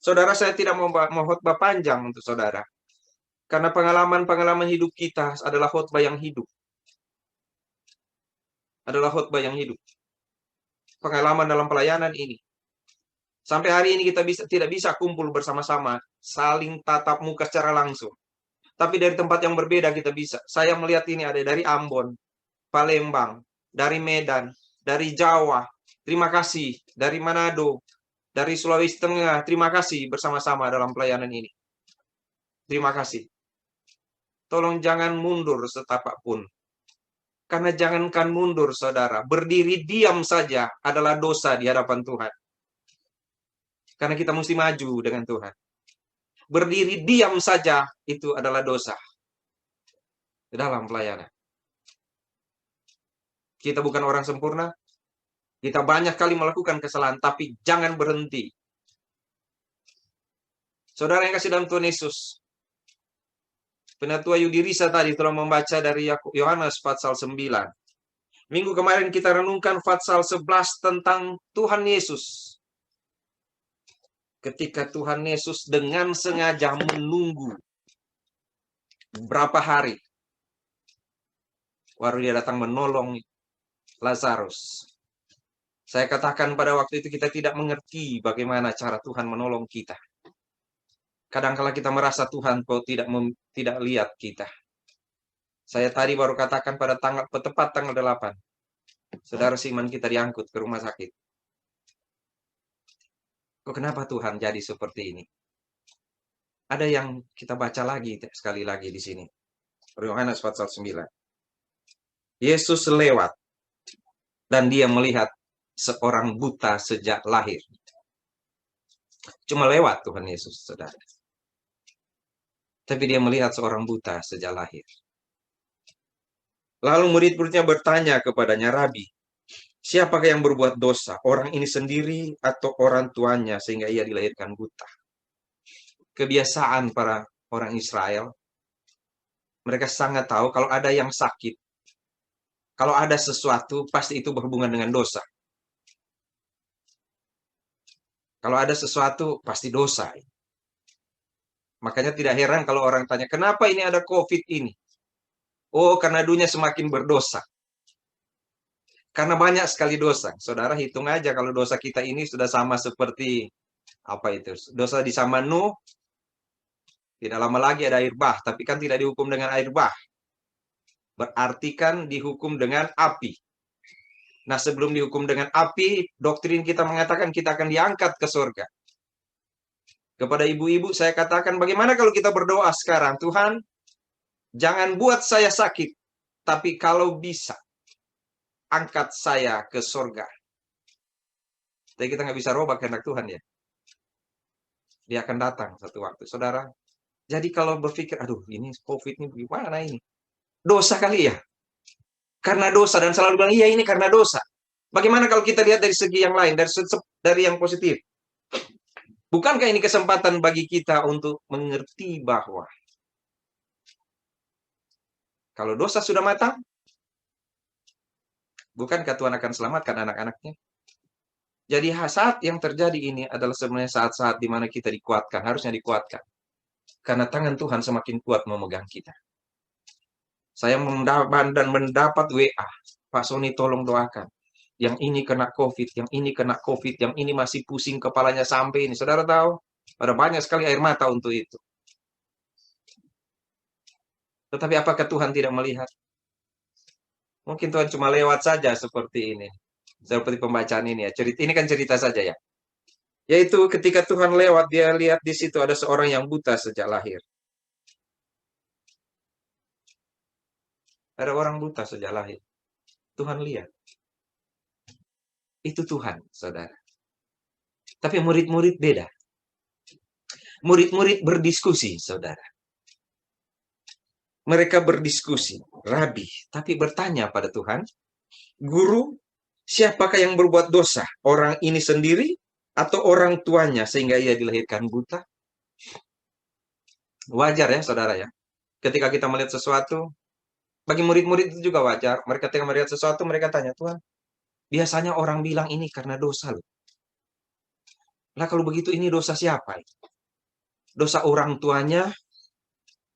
Saudara, saya tidak mau khotbah panjang untuk saudara. Karena pengalaman-pengalaman hidup kita adalah khotbah yang hidup. Adalah khotbah yang hidup. Pengalaman dalam pelayanan ini. Sampai hari ini kita tidak bisa kumpul bersama-sama, saling tatap muka secara langsung. Tapi dari tempat yang berbeda kita bisa. Saya melihat ini ada dari Ambon, Palembang, dari Medan, dari Jawa. Terima kasih. Dari Manado, dari Sulawesi Tengah. Terima kasih bersama-sama dalam pelayanan ini. Terima kasih. Tolong jangan mundur setapak pun. Karena jangankan mundur, saudara. Berdiri diam saja adalah dosa di hadapan Tuhan. Karena kita mesti maju dengan Tuhan. Berdiri diam saja itu adalah dosa dalam pelayanan. Kita bukan orang sempurna. Kita banyak kali melakukan kesalahan, tapi jangan berhenti. Saudara yang kasih dalam Tuhan Yesus, Penatua Yudirisa tadi telah membaca dari Yohanes pasal 9. Minggu kemarin kita renungkan pasal 11 tentang Tuhan Yesus. Ketika Tuhan Yesus dengan sengaja menunggu berapa hari, baru dia datang menolong Lazarus. Saya katakan pada waktu itu kita tidak mengerti bagaimana cara Tuhan menolong kita. Kadang-kala kita merasa Tuhan kok tidak lihat kita. Saya tadi baru katakan pada tepat tanggal 8. Saudara Siman kita diangkut ke rumah sakit. Kok kenapa Tuhan jadi seperti ini? Ada yang kita baca lagi sekali lagi di sini. Yohanes pasal 9. Yesus lewat dan dia melihat seorang buta sejak lahir. Cuma lewat Tuhan Yesus, saudara. Tapi dia melihat seorang buta sejak lahir. Lalu murid-muridnya bertanya kepadanya, Rabi, siapakah yang berbuat dosa? Orang ini sendiri atau orang tuanya sehingga ia dilahirkan buta? Kebiasaan para orang Israel, mereka sangat tahu kalau ada yang sakit, kalau ada sesuatu, pasti itu berhubungan dengan dosa. Kalau ada sesuatu, pasti dosa. Makanya tidak heran kalau orang tanya, kenapa ini ada COVID ini? Oh, karena dunia semakin berdosa. Karena banyak sekali dosa. Saudara hitung aja kalau dosa kita ini sudah sama seperti, apa itu? Dosa di zaman Nuh, tidak lama lagi ada air bah, tapi kan tidak dihukum dengan air bah. Berarti kan dihukum dengan api. Nah, sebelum dihukum dengan api, doktrin kita mengatakan kita akan diangkat ke surga. Kepada ibu-ibu saya katakan, bagaimana kalau kita berdoa sekarang? Tuhan, jangan buat saya sakit, tapi kalau bisa, angkat saya ke surga. Tapi kita nggak bisa robah kehendak Tuhan ya. Dia akan datang satu waktu. Saudara, jadi kalau berpikir, aduh ini COVID ini gimana ini? Dosa kali ya? Karena dosa, dan selalu bilang, iya ini karena dosa. Bagaimana kalau kita lihat dari segi yang lain, dari yang positif? Bukankah ini kesempatan bagi kita untuk mengerti bahwa kalau dosa sudah matang, bukankah Tuhan akan selamatkan anak-anaknya? Jadi saat yang terjadi ini adalah sebenarnya saat-saat di mana kita dikuatkan, harusnya dikuatkan. Karena tangan Tuhan semakin kuat memegang kita. Saya mendapat WA, Pak Sony tolong doakan. Yang ini kena COVID, yang ini kena COVID, yang ini masih pusing kepalanya sampai ini. Saudara tahu, ada banyak sekali air mata untuk itu. Tetapi apakah Tuhan tidak melihat? Mungkin Tuhan cuma lewat saja seperti ini. Seperti pembacaan ini ya. Ini kan cerita saja ya. Yaitu ketika Tuhan lewat, dia lihat di situ ada seorang yang buta sejak lahir. Ada orang buta sejak lahir. Tuhan lihat. Itu Tuhan, saudara. Tapi murid-murid beda. Murid-murid berdiskusi, saudara. Mereka berdiskusi, Rabi, tapi bertanya pada Tuhan, Guru, siapakah yang berbuat dosa? Orang ini sendiri atau orang tuanya sehingga ia dilahirkan buta? Wajar ya, saudara ya. Ketika kita melihat sesuatu, bagi murid-murid itu juga wajar. Mereka ketika melihat sesuatu, mereka tanya, Tuhan, biasanya orang bilang ini karena dosa loh. Lah kalau begitu ini dosa siapa? Dosa orang tuanya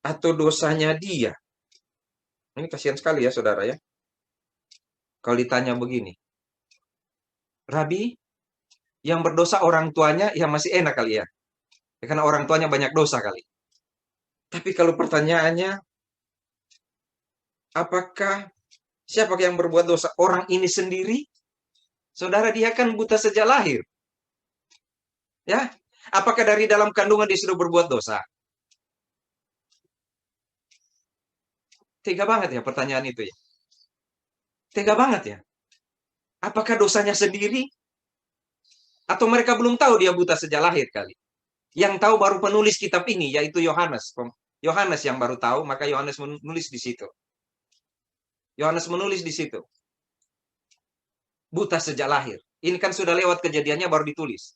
atau dosanya dia? Ini kasihan sekali ya saudara ya. Kalau ditanya begini, Rabi, yang berdosa orang tuanya ya masih enak kali ya. Karena orang tuanya banyak dosa kali. Tapi kalau pertanyaannya, apakah siapa yang berbuat dosa? Orang ini sendiri? Saudara, dia kan buta sejak lahir. Ya, apakah dari dalam kandungan dia sudah berbuat dosa? Tega banget ya pertanyaan itu ya. Tega banget ya. Apakah dosanya sendiri? Atau mereka belum tahu dia buta sejak lahir kali? Yang tahu baru penulis kitab ini, yaitu Yohanes. Yohanes yang baru tahu, maka Yohanes menulis di situ. Yohanes menulis di situ. Buta sejak lahir. Ini kan sudah lewat kejadiannya baru ditulis.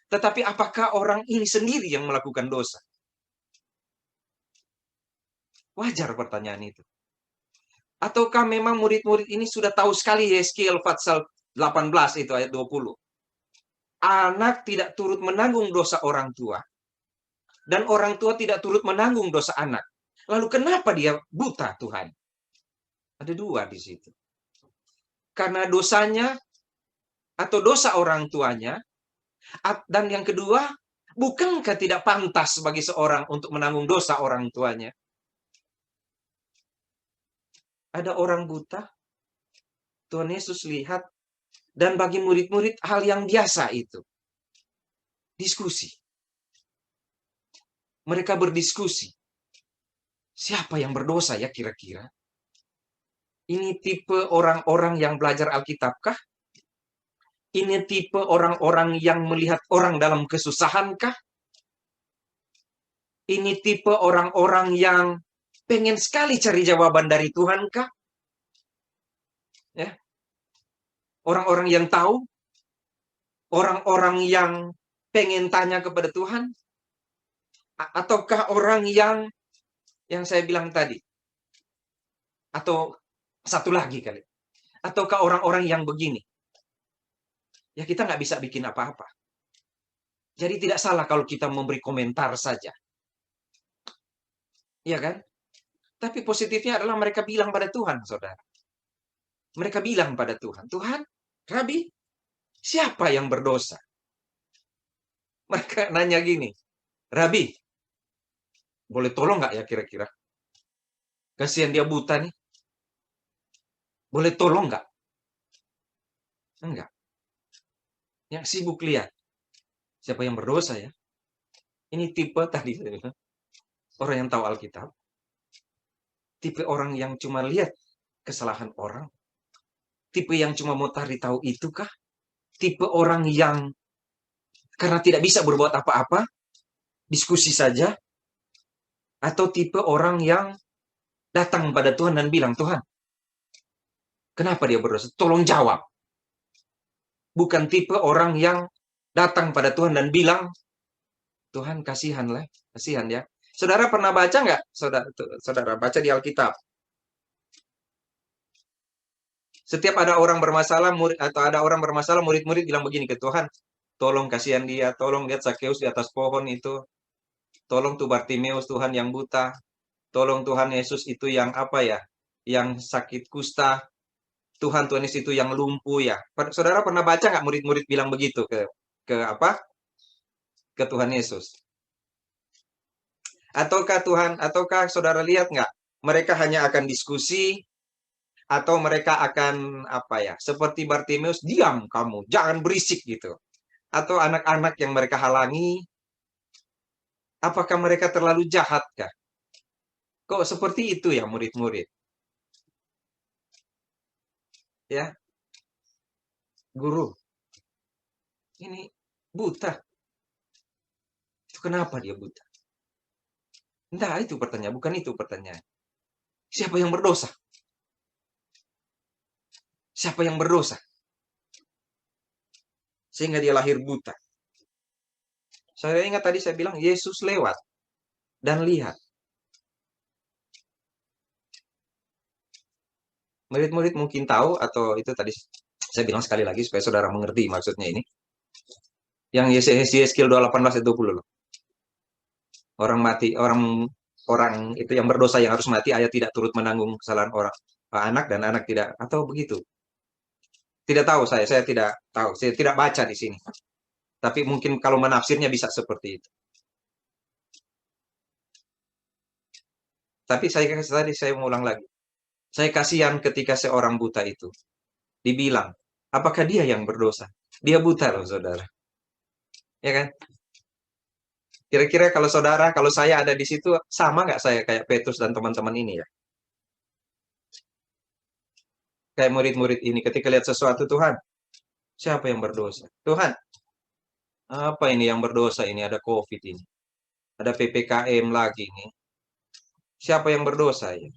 Tetapi apakah orang ini sendiri yang melakukan dosa? Wajar pertanyaan itu. Ataukah memang murid-murid ini sudah tahu sekali Yeskiel Fatsal 18 itu ayat 20. Anak tidak turut menanggung dosa orang tua. Dan orang tua tidak turut menanggung dosa anak. Lalu kenapa dia buta Tuhan? Ada dua di situ. Karena dosanya atau dosa orang tuanya. Dan yang kedua, bukankah tidak pantas bagi seorang untuk menanggung dosa orang tuanya? Ada orang buta, Tuhan Yesus lihat, dan bagi murid-murid hal yang biasa itu. Diskusi. Mereka berdiskusi. Siapa yang berdosa ya kira-kira? Ini tipe orang-orang yang belajar Alkitabkah? Ini tipe orang-orang yang melihat orang dalam kesusahankah? Ini tipe orang-orang yang pengen sekali cari jawaban dari Tuhankah? Ya. Orang-orang yang tahu? Orang-orang yang pengen tanya kepada Tuhan? Ataukah orang yang saya bilang tadi? Atau satu lagi kali? Ataukah orang-orang yang begini? Ya kita nggak bisa bikin apa-apa. Jadi tidak salah kalau kita memberi komentar saja. Iya kan? Tapi positifnya adalah mereka bilang pada Tuhan, saudara. Mereka bilang pada Tuhan, Tuhan, Rabi, siapa yang berdosa? Mereka nanya gini, Rabi, boleh tolong nggak ya kira-kira? Kasihan dia buta nih. Boleh tolong nggak? Enggak. Yang sibuk lihat. Siapa yang berdosa ya? Ini tipe tadi, orang yang tahu Alkitab. Tipe orang yang cuma lihat kesalahan orang. Tipe yang cuma mau cari tahu itukah? Tipe orang yang karena tidak bisa berbuat apa-apa, diskusi saja. Atau tipe orang yang datang pada Tuhan dan bilang, Tuhan, kenapa dia berdosa? Tolong jawab. Bukan tipe orang yang datang pada Tuhan dan bilang, Tuhan kasihanlah, kasihan ya. Saudara pernah baca nggak? Saudara baca di Alkitab. Setiap ada orang bermasalah, murid-murid bilang begini ke Tuhan, tolong kasihan dia, tolong lihat Sakeus di atas pohon itu, tolong tuh Bartimeus Tuhan yang buta, tolong Tuhan Yesus itu yang apa ya, yang sakit kusta, Tuhan Yesus itu yang lumpuh ya. Saudara pernah baca nggak murid-murid bilang begitu ke apa? Ke Tuhan Yesus? Ataukah saudara lihat nggak? Mereka hanya akan diskusi atau mereka akan apa ya? Seperti Bartimeus, diam kamu, jangan berisik gitu. Atau anak-anak yang mereka halangi, apakah mereka terlalu jahat kah? Kok seperti itu ya murid-murid? Ya, guru, ini buta. Itu kenapa dia buta? Entah itu pertanyaan, bukan itu pertanyaan. Siapa yang berdosa? Siapa yang berdosa? Sehingga dia lahir buta. Saya ingat tadi saya bilang Yesus lewat dan lihat. Murid-murid mungkin tahu atau itu tadi saya bilang sekali lagi supaya saudara mengerti maksudnya ini. Yang Yeskiel 18 ayat 20 loh. Orang mati, orang itu yang berdosa yang harus mati, ayat tidak turut menanggung kesalahan orang anak dan anak tidak, atau begitu. Tidak tahu saya tidak tahu, saya tidak baca di sini. Tapi mungkin kalau menafsirnya bisa seperti itu. Tapi tadi saya ulang lagi. Saya kasihan ketika seorang buta itu dibilang, apakah dia yang berdosa? Dia buta loh, saudara. Ya kan? Kira-kira kalau saudara, kalau saya ada di situ, sama nggak saya kayak Petrus dan teman-teman ini ya? Kayak murid-murid ini ketika lihat sesuatu, Tuhan, siapa yang berdosa? Tuhan, apa ini yang berdosa ini? Ada COVID ini. Ada PPKM lagi nih. Siapa yang berdosa ya?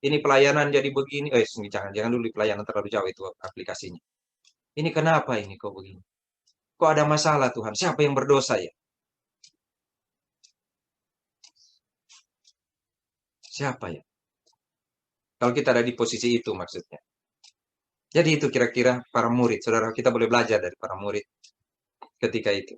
Ini pelayanan jadi begini. Jangan dulu pelayanan terlalu jauh itu aplikasinya. Ini kenapa ini kok begini? Kok ada masalah Tuhan? Siapa yang berdosa ya? Siapa ya? Kalau kita ada di posisi itu maksudnya. Jadi itu kira-kira para murid. Saudara, kita boleh belajar dari para murid ketika itu.